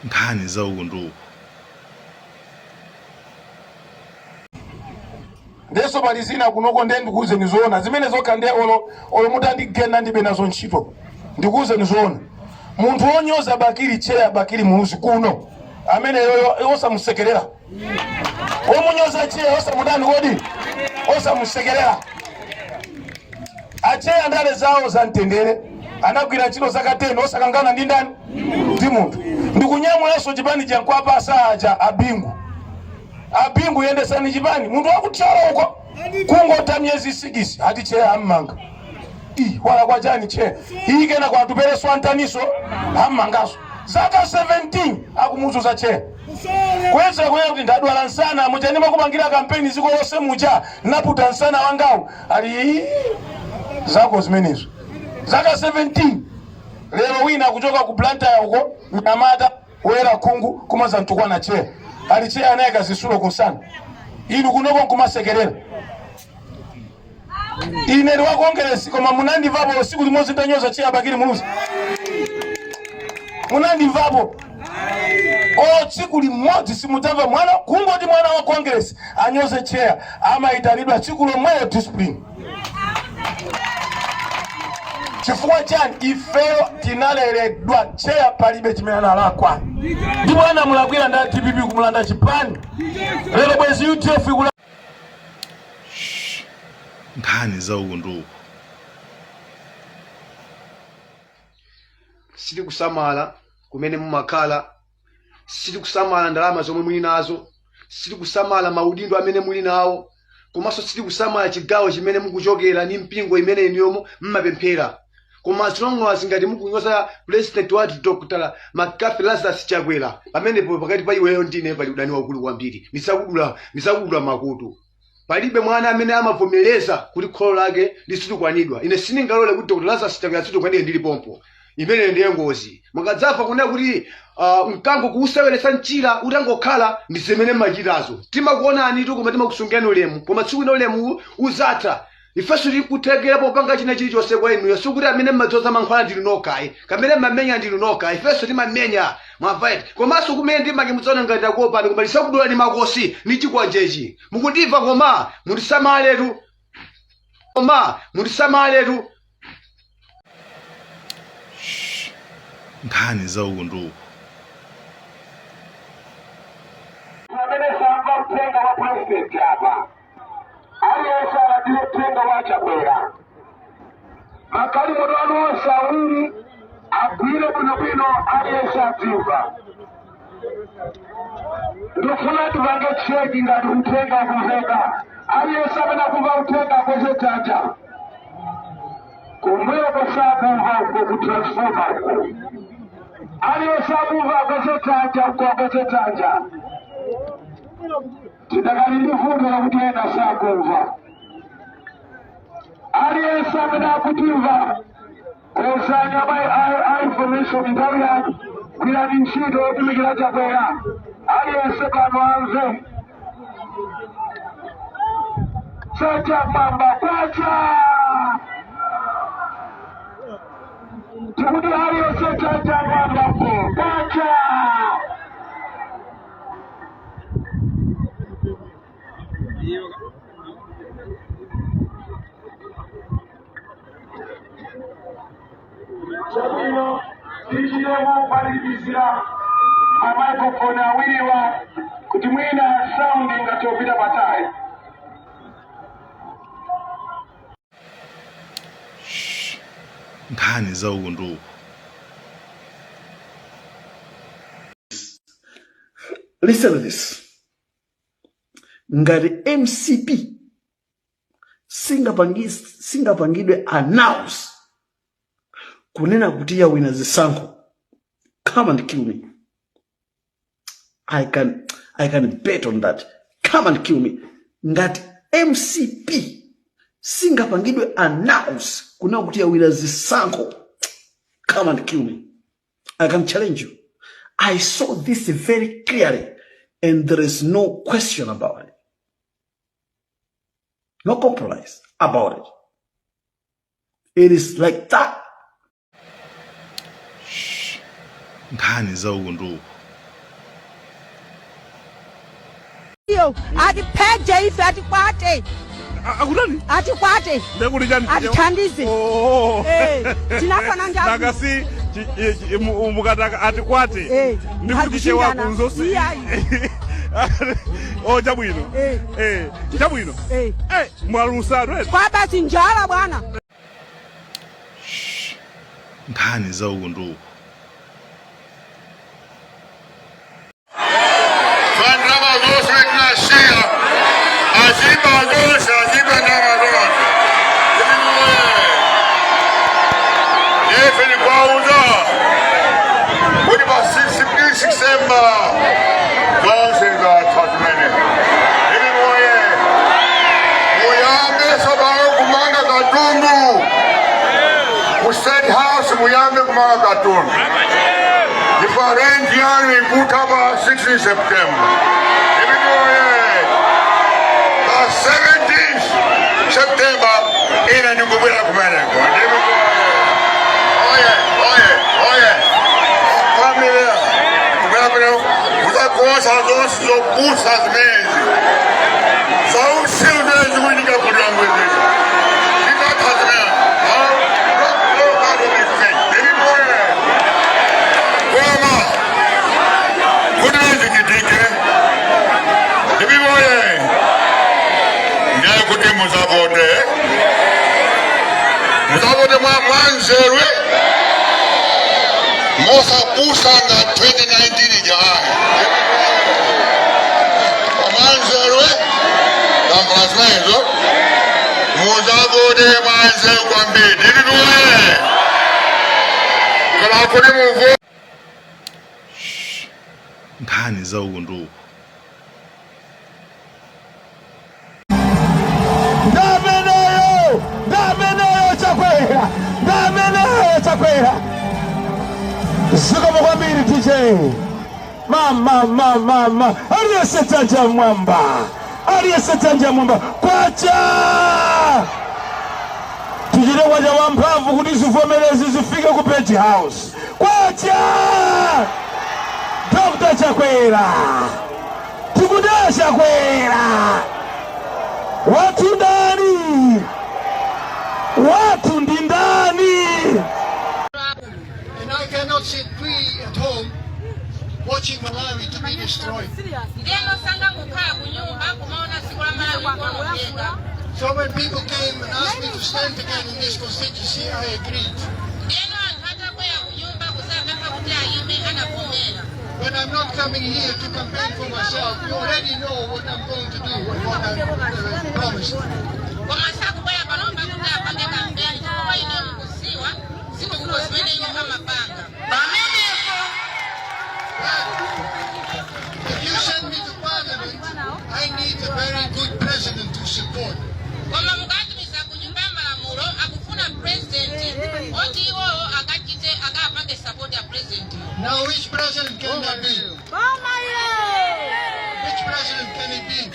nkhani za ukunduku. Ndeso balizina kunoko ndikuze nizoona zimene zokande olo mutandigenda ndibe nazo ntchito ndikuze nizoona munthu onyoza Bakili Cheya Bakili Muluzi kuno amene osamusekerera omunyoza Cheya osamudani kodi osamusekerera Acheya ndale zawo za mtendere anagwira ntchito zaka 10 osakangana ndi ndani ndi munthu ndikunyamulaso chipani chankwapa asaja abingu yende sani chipani munthu wakutchalo uko kungota myezi 6 ati Cheya ammanga wala kwa jani Cheya ikena kwa tupele swantaniso ammangaso zaka 17 akumuzuza Cheya kweza kuti ndadwala nsana muchanima kupangira kampeni ziko lose mucha naputa nsana wangawu ali zako zimenezo zaka 17 lero wina kuchoka ku Blantyre uko Nyamata wera kungu kumaza mtukwa na Cheya ali Cheya naye kazisulo kunsana inu kunoko nkumasekerera ine ndi wakongeresi koma munandivapo siku limodzi ndanyoza Cheya Bakili Muluzi munandivapo siku limodzi simutamva mwana kungoti mwana wa kongeresi anyoze Cheya amaitanidwa tsiku lomweyo discipline chifukwa chani ifeyo tinaleredwa Cheya palibe chimene analakwa ndi mwana mulakwira nda TPP kumulanda chipani lero bwezi UTF nkhani za ukunduku. Sili kusamala kumene mumakhala, sili kusamala ndalama zomwe muli nazo, sili kusamala maudindo amene muli nawo, komanso sili kusamala chigawo chimene mukuchokera ni mpingo imene iniyomo mmapemphera. Koma zilongozi ngati mukunyoza President wa Dr. McCarthy Lazarus Chakwera pamenepo pakati pa iweyo ndine pali udani wakulu kwambiri misakudula makutu. Palibe mwana amene amavomereza kuti kholo lake lisitukwanidwa. Ine siningalole kuti Dr. Lazarus Chakwera situkwanidwe ndili pompo. Imene ndiye ngozi. Mukadzafa kunena kuti mkango kuuseweretsa mchira utangokhala ndi zimene machitazo. Timakuonani tu koma timakusungeni ulemu. Koma tsiku ino ulemu uzatha. Ifeso tikutegera popanga china chilichonse kwa inu yasukuti amene madzoza mankhwala ndili nokai kamene mamenya ndili nokai ifeso timamenya mwavaiti komanso kumene ndimake mudzaona ngati akuopa koma lisakudula ni makosi ni chikwanjechi mukudiva koma mundisamaletu nkhani za ukunduku. amene samba mtenga wa president hapa aliyesa radio tenga wa Chakwera makali modwanu onse awiri agwire bwinobwino aliyesa timba ndifuna tipange cheki ngati mtenga kumveka aliyesa amene akumva utenga akweze tanja kumbuyo kusakumva uko kutransforma uko aliyesa akumva akweze tanja uko akweze tanja tidakalifunga la kutenda sakumva aliyesa amene akutimva kusanya by information nthawiya kwirani ntchito otumikira Chakwera aliyese pano amve Chacha mamba kwacha tikuti aliyese Chacha mamba kwacha Chabino tichilemu palipizira amaikrofoni awiriwa kuti mwina saundi ngatopita patali. nkhani za ukunduku. Listen to this. Ngati MCP singapangidwe announce kunena kuti ya wina zisankho, come and kill me. I can bet on that. Come and kill me. Ngati MCP singapangidwe announce kunena kuti ya wina zisankho, come and kill me. I can challenge you. I saw this very clearly and there is no question about it. No compromise about it. It is like that. nkhani za ukunduku. yo ati peje ife ati kwate akutani ati kwate ndekuli chani ati thandize tinafana njalo nakasi mukataka ati kwate ndikutishe wako nzosi chabwino chabwino mwalusano kwa basi njala bwana nkhani za uku ndi uku. State House muyambe kumanga katundu. Ifarenji yani ikutaba 16 September. The 17th September ina nyungubira kumeneko. Oye. Familia. Kumena utakosa zosi zokusa zimezi. Sausi uzezi kuinika kuliangwezesha. Muzavote mwanzerwe Mosa kusanga 2019 jahaye mwanzerwe kambulasmezo muzavote mwanzerwe kwa mbili nilinuwe kalakuni muvu nkhani za uku ndi uku. Chakwera ziko mkwambiri DJ mama aliyesetaja mwamba kwacha tujire waja wa mpavu kuti zivomerezi zifike ku Page House kwacha Dr. Chakwera tikuda Chakwera watu ndani watu ndi ndani. And I cannot sit free at home watching Malawi to be destroyed. So when people came and asked me to stand again in this constituency, I agreed. But I'm not coming here to campaign for myself. You already know what I'm going to do and what I promised. If you send me to Parliament, I need a very good president to support. Now which president can that be? Which president can it be?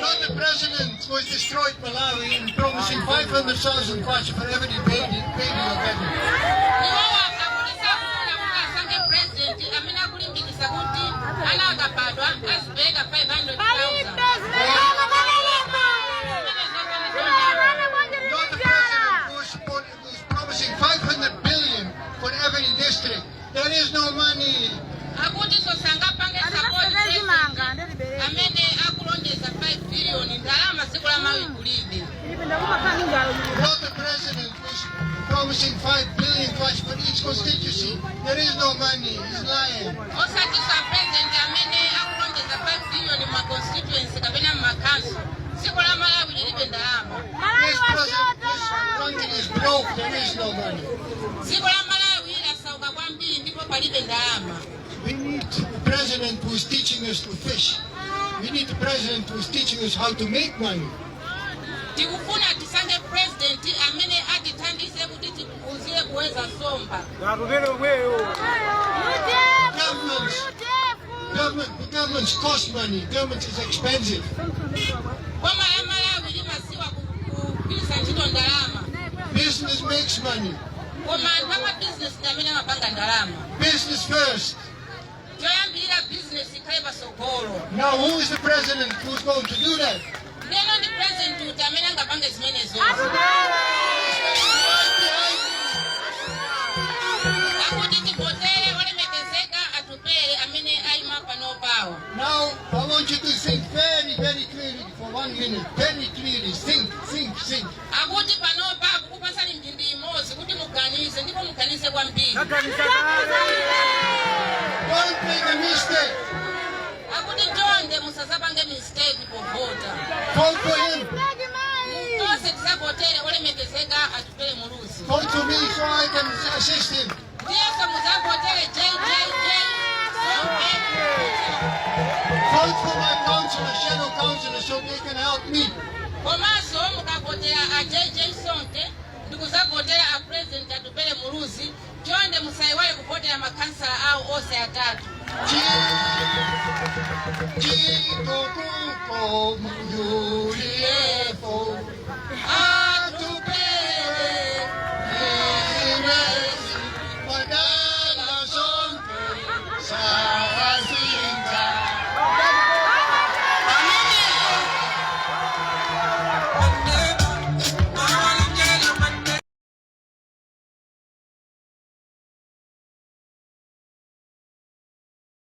Not the president who has destroyed Malawi and promising 500,000 kwacha for every baby you're getting. Who's promising 500 billion for every district. There is no money. Not the president who's promising 5 billion for each constituency. There is no money. He's lying. This country is broke. There is no money. We need a president who is teaching us to fish. We need a president who is teaching us how to make money. Governments cost money. Government is expensive. Business makes money. Business first. Now who is the president who's going to do that? Now I want you to think very, very clearly for 1 minute. Very clearly. Think. Don't make a mistake. Vote for him. Vote for me so I can assist him. Vote for my councillor, shadow councillor, so they can help me. Chico Cuco Muyulefo